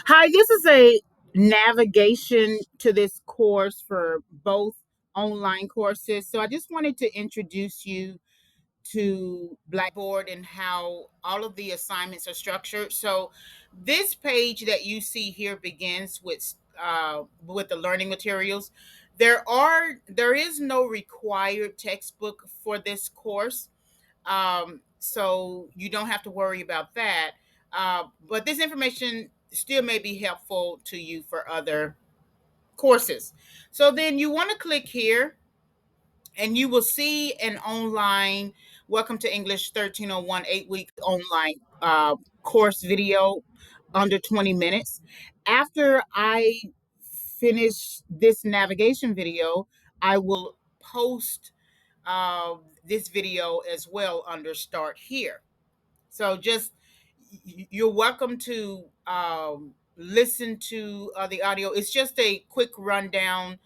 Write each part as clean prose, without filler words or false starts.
Hi, this is a navigation to this course for both online courses. So I just wanted to introduce you to Blackboard and how all of the assignments are structured. So this page that you see here begins with the learning materials. There is no required textbook for this course, so you don't have to worry about that. But this information still may be helpful to you for other courses. So then you want to click here and you will see an online Welcome to English 1301 8-week online course video under 20 minutes. After I finish this navigation video, I will post uh, this video as well under Start Here. So just you're welcome to listen to the audio. It's just a quick rundown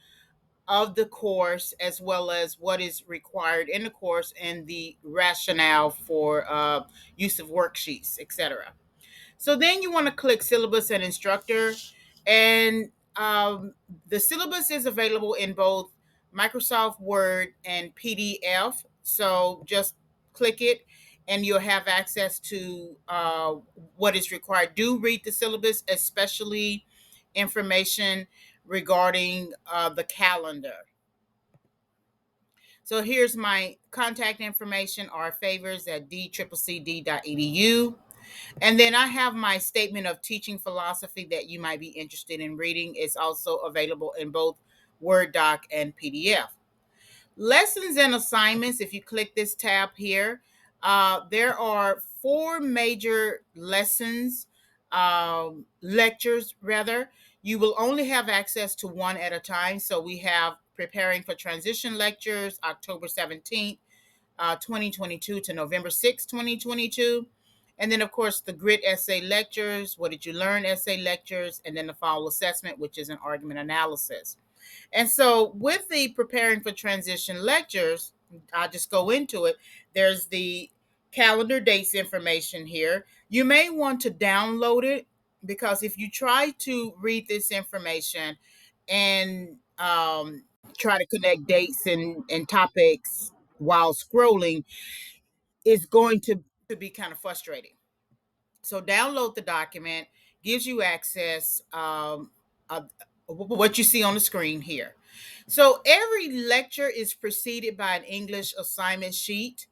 of the course as well as what is required in the course and the rationale for use of worksheets, etc. So then you want to click Syllabus and Instructor, and the syllabus is available in both Microsoft Word and PDF. So just click it, and you'll have access to what is required. Do read the syllabus, especially information regarding the calendar. So here's my contact information, our favors at dccd.edu. And then I have my statement of teaching philosophy that you might be interested in reading. It's also available in both Word doc and PDF. Lessons and assignments, if you click this tab here, there are four major lessons, lectures rather. You will only have access to one at a time. So we have preparing for transition lectures, October 17th, 2022 to November 6th, 2022. And then, of course, the grit essay lectures, what did you learn essay lectures, and then the fall assessment, which is an argument analysis. And so, with the preparing for transition lectures, I'll just go into it. There's the calendar dates information here. You may want to download it because if you try to read this information and try to connect dates and topics while scrolling, it's going to be kind of frustrating. So download the document, gives you access, uh, what you see on the screen here. So every lecture is preceded by an English assignment sheet.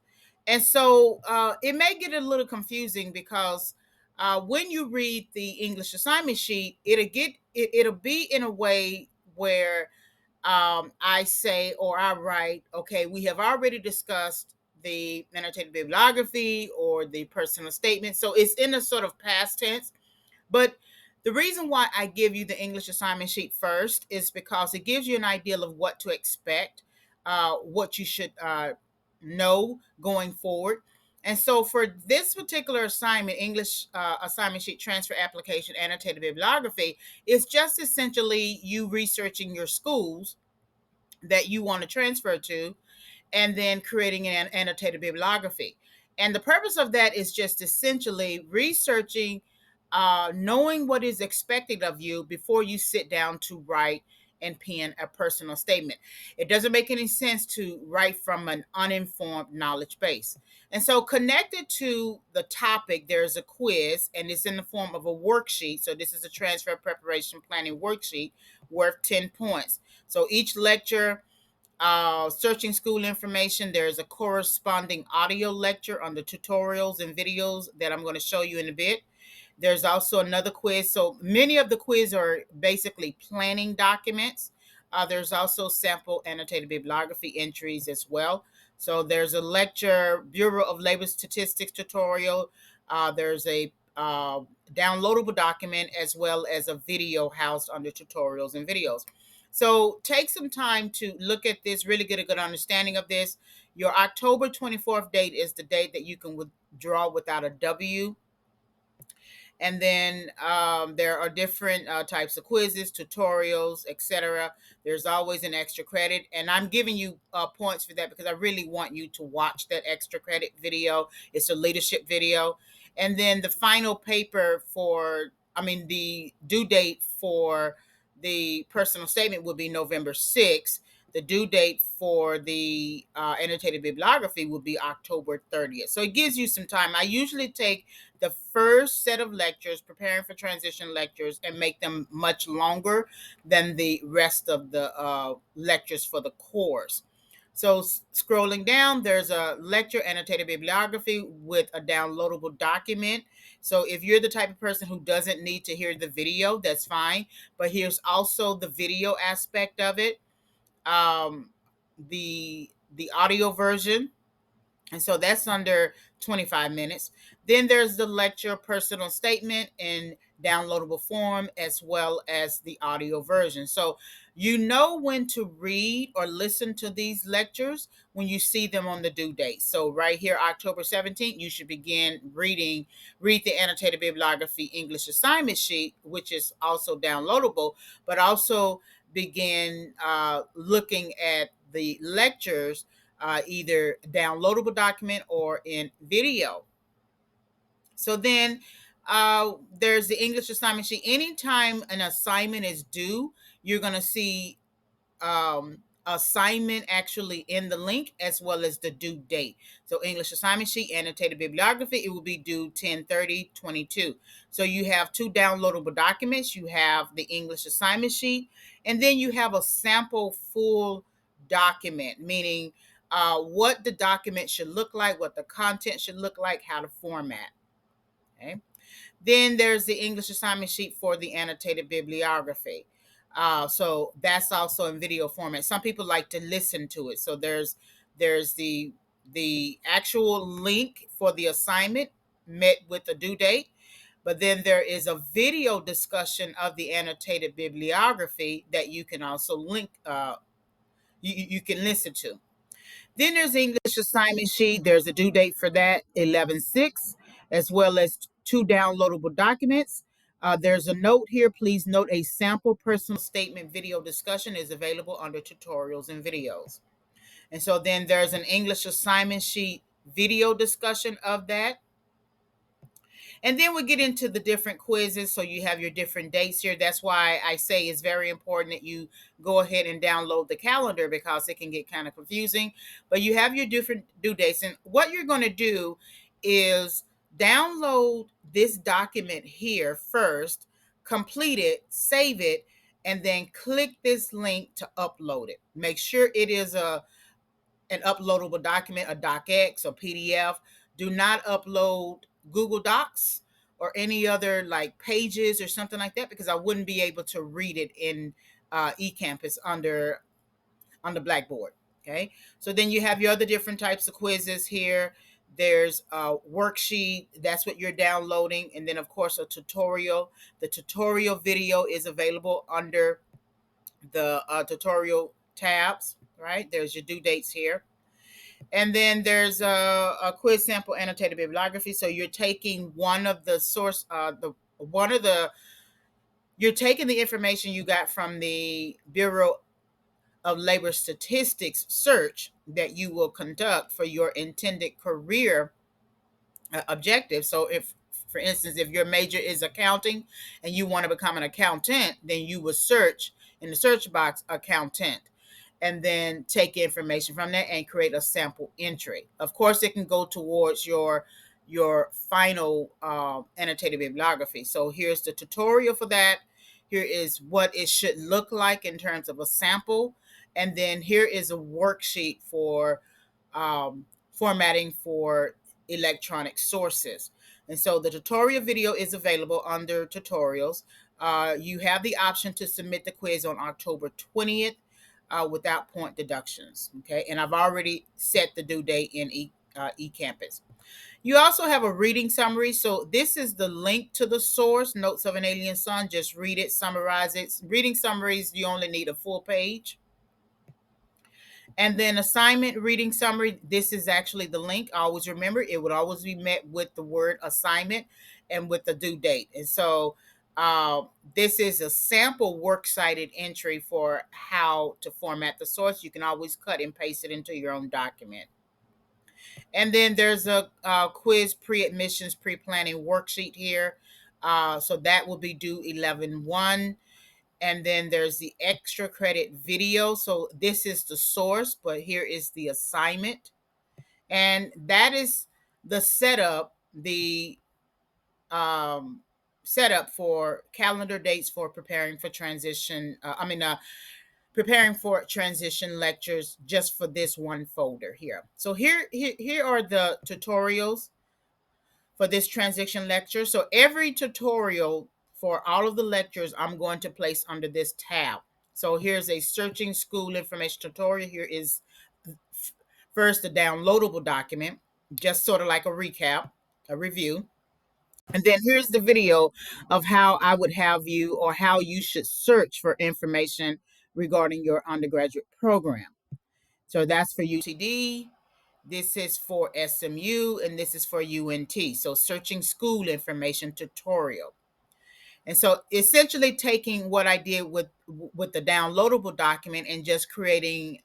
And so it may get a little confusing because when you read the English assignment sheet, it'll be in a way where I say or I write, okay, we have already discussed the annotated bibliography or the personal statement. So it's in a sort of past tense. But the reason why I give you the English assignment sheet first is because it gives you an idea of what to expect, what you should know going forward. And so for this particular assignment, English assignment sheet transfer application annotated bibliography, is just essentially you researching your schools that you want to transfer to and then creating an annotated bibliography. And the purpose of that is just essentially researching, knowing what is expected of you before you sit down to write and pen a personal statement. It doesn't make any sense to write from an uninformed knowledge base. And so, connected to the topic, there's a quiz, and it's in the form of a worksheet. So, this is a transfer preparation planning worksheet worth 10 points. So, each lecture, searching school information, there's a corresponding audio lecture on the tutorials and videos that I'm going to show you in a bit. There's also another quiz. So many of the quiz are basically planning documents. There's also sample annotated bibliography entries as well. So there's a lecture, Bureau of Labor Statistics tutorial. There's a downloadable document as well as a video housed under tutorials and videos. So take some time to look at this, really get a good understanding of this. Your October 24th date is the date that you can withdraw without a W. And then there are different types of quizzes, tutorials, etc. There's always an extra credit, and I'm giving you points for that because I really want you to watch that extra credit video. It's a leadership video. And then the final paper for the due date for the personal statement would be November 6th. The due date for the annotated bibliography would be October 30th. So it gives you some time. I usually take the first set of lectures, preparing for transition lectures, and make them much longer than the rest of the lectures for the course. So scrolling down, there's a lecture annotated bibliography with a downloadable document. So if you're the type of person who doesn't need to hear the video, that's fine. But here's also the video aspect of it, um, the audio version, and so that's under 25 minutes. Then there's the lecture personal statement in downloadable form, as well as the audio version. So you know when to read or listen to these lectures when you see them on the due date. So right here, October 17th, you should begin read the annotated bibliography English assignment sheet, which is also downloadable, but also begin looking at the lectures, either downloadable document or in video. So then there's the English assignment sheet. Anytime an assignment is due, you're going to see assignment actually in the link, as well as the due date. So English assignment sheet, annotated bibliography, it will be due 10/30/22. So you have two downloadable documents. You have the English assignment sheet, and then you have a sample full document, meaning what the document should look like, what the content should look like, how to format. Okay. Then there's the English assignment sheet for the annotated bibliography. So that's also in video format. Some people like to listen to it. So there's the actual link for the assignment met with the due date, but then there is a video discussion of the annotated bibliography that you can also link. You can listen to. Then there's the English assignment sheet. There's a due date for that, 11/6, as well as two downloadable documents. There's a note here. Please note a sample personal statement video discussion is available under tutorials and videos. And so then there's an English assignment sheet video discussion of that. And then we get into the different quizzes. So you have your different dates here. That's why I say it's very important that you go ahead and download the calendar, because it can get kind of confusing. But you have your different due dates. And what you're going to do is download this document here first, complete it, save it, and then click this link to upload it. Make sure it is an uploadable document, a docx or PDF. Do not upload Google Docs or any other like pages or something like that, because I wouldn't be able to read it in eCampus under BlackBoard. Okay, so then you have your other different types of quizzes here. There's a worksheet, that's what you're downloading, and then of course a tutorial. The tutorial video is available under the tutorial tabs. Right, there's your due dates here. And then there's a quiz sample annotated bibliography. So you're taking one of the source, you're taking the information you got from the Bureau of Labor Statistics search that you will conduct for your intended career objective. So if, for instance, if your major is accounting and you want to become an accountant, then you will search in the search box accountant, and then take information from that and create a sample entry. Of course, it can go towards your final annotated bibliography. So here's the tutorial for that. Here is what it should look like in terms of a sample. And then here is a worksheet for formatting for electronic sources. And so the tutorial video is available under tutorials. You have the option to submit the quiz on October 20th without point deductions. Okay, and I've already set the due date in eCampus. You also have a reading summary. So this is the link to the source, Notes of an Alien Son. Just read it, summarize it. Reading summaries, you only need a full page. And then assignment reading summary, this is actually the link. Always remember, it would always be met with the word assignment and with the due date. And so this is a sample works cited entry for how to format the source. You can always cut and paste it into your own document. And then there's a quiz pre-admissions pre-planning worksheet here. So that will be due 11/1. And then there's the extra credit video. So this is the source, but here is the assignment. And that is the um, setup for calendar dates for preparing for transition. Preparing for transition lectures just for this one folder here. So here are the tutorials for this transition lecture. So every tutorial for all of the lectures I'm going to place under this tab. So here's a searching school information tutorial. Here is first the downloadable document, just sort of like a recap, a review. And then here's the video of how I would have you or how you should search for information regarding your undergraduate program. So that's for UTD. This is for SMU, and this is for UNT. So searching school information tutorial. And so essentially taking what I did with the downloadable document and just creating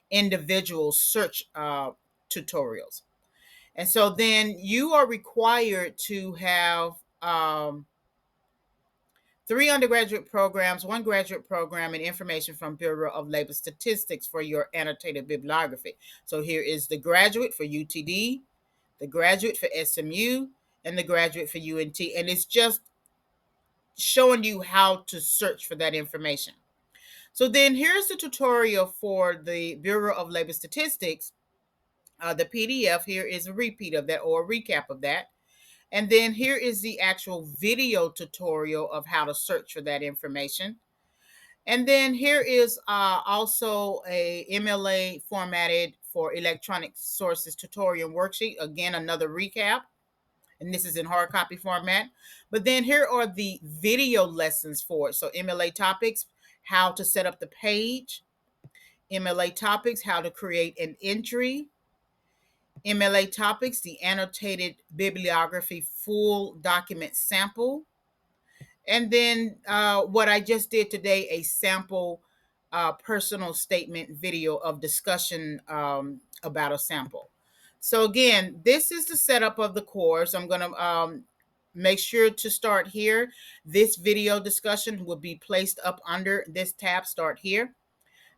individual search tutorials. And so then you are required to have 3 undergraduate programs, 1 graduate program, and information from Bureau of Labor Statistics for your annotated bibliography. So here is the graduate for UTD, the graduate for SMU, and the graduate for UNT. And it's just showing you how to search for that information. So then here's the tutorial for the Bureau of Labor Statistics. The PDF here is a repeat of that or a recap of that. And then here is the actual video tutorial of how to search for that information. And then here is also a MLA formatted for electronic sources tutorial worksheet. Again, another recap. And this is in hard copy format. But then here are the video lessons for it. So MLA topics, how to set up the page. MLA topics, how to create an entry. MLA topics, the annotated bibliography full document sample. And then what I just did today, a sample personal statement video of discussion about a sample. So again, this is the setup of the course. I'm going to make sure to start here. This video discussion will be placed up under this tab, start here.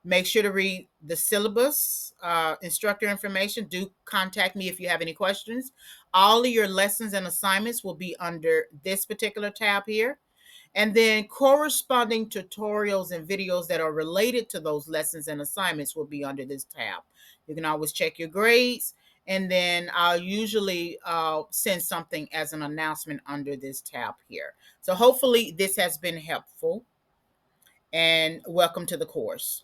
Make sure to read the syllabus, instructor information. Do contact me if you have any questions. All of your lessons and assignments will be under this particular tab here. And then corresponding tutorials and videos that are related to those lessons and assignments will be under this tab. You can always check your grades, and then I'll usually send something as an announcement under this tab here. So hopefully this has been helpful, and welcome to the course.